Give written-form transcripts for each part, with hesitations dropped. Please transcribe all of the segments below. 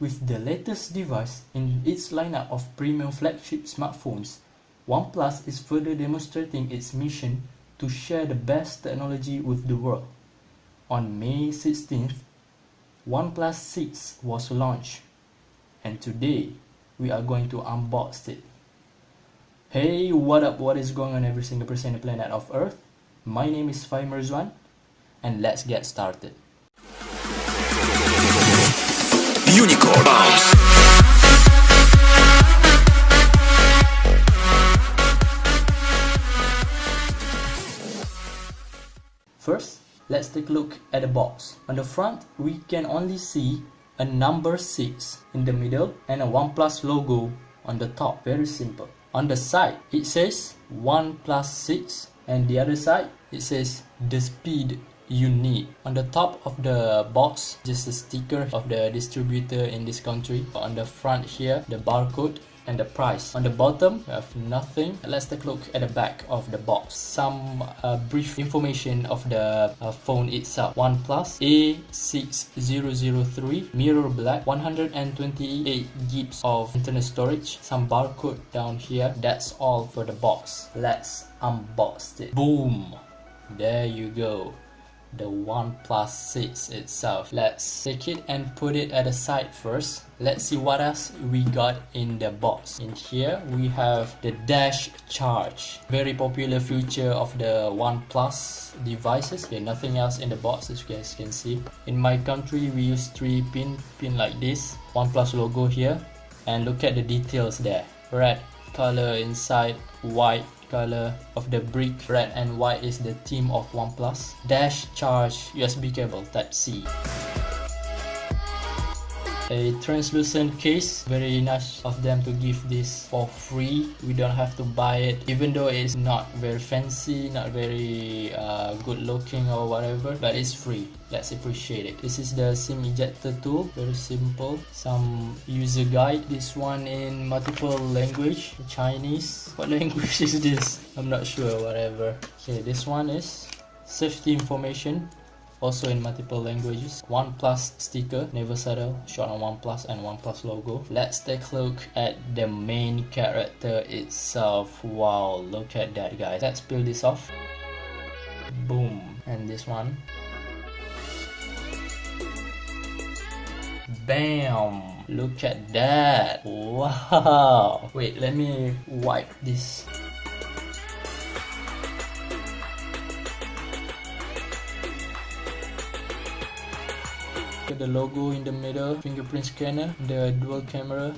With the latest device in its lineup of premium flagship smartphones, OnePlus is further demonstrating its mission to share the best technology with the world. On May 16th, OnePlus 6 was launched, and today we are going to unbox it. Hey, what up? What is going on, every single person on the planet of Earth? My name is Fai Merzwan, and let's get started. Unicorn Bounce. First, let's take a look at the box. On the front, we can only see a number 6 in the middle and a OnePlus logo on the top. Very simple. On the side, it says OnePlus 6, and the other side, it says the speed you need. On the top of the box, just a sticker of the distributor in this country. On the front here, the barcode and the price. On the bottom, we have nothing. Let's take a look at the back of the box. Some brief information of the phone itself. OnePlus A6003, mirror black, 128 gigs of internal storage, some barcode down here. That's all for the box. Let's unbox it. Boom! There you go. The OnePlus 6 itself. Let's take it and put it at the side first. Let's see what else we got in the box. In here we have the dash charge, very popular feature of the OnePlus devices. Okay, nothing else in the box, as you guys can see. In my country we use 3 pin like this, OnePlus logo here, and look at the details there. Red color inside, white color of the brick. Red and white is the theme of OnePlus. Dash charge, USB cable type C. A translucent case, very nice of them to give this for free. We don't have to buy it, even though it's not very fancy, not very good looking or whatever, but it's free. Let's appreciate it. This is the SIM ejector tool, very simple. Some user guide, this one in multiple language, Chinese. What language is this? I'm not sure, whatever. Okay, this one is safety information, also in multiple languages. OnePlus sticker, never settle, short on OnePlus and OnePlus logo. Let's take a look at the main character itself. Wow, look at that, guys. Let's peel this off. Boom. And this one. Bam! Look at that. Wow. Wait, let me wipe this. The logo in the middle, fingerprint scanner, the dual camera.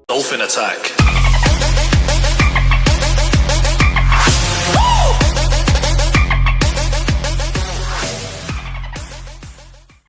Dolphin attack.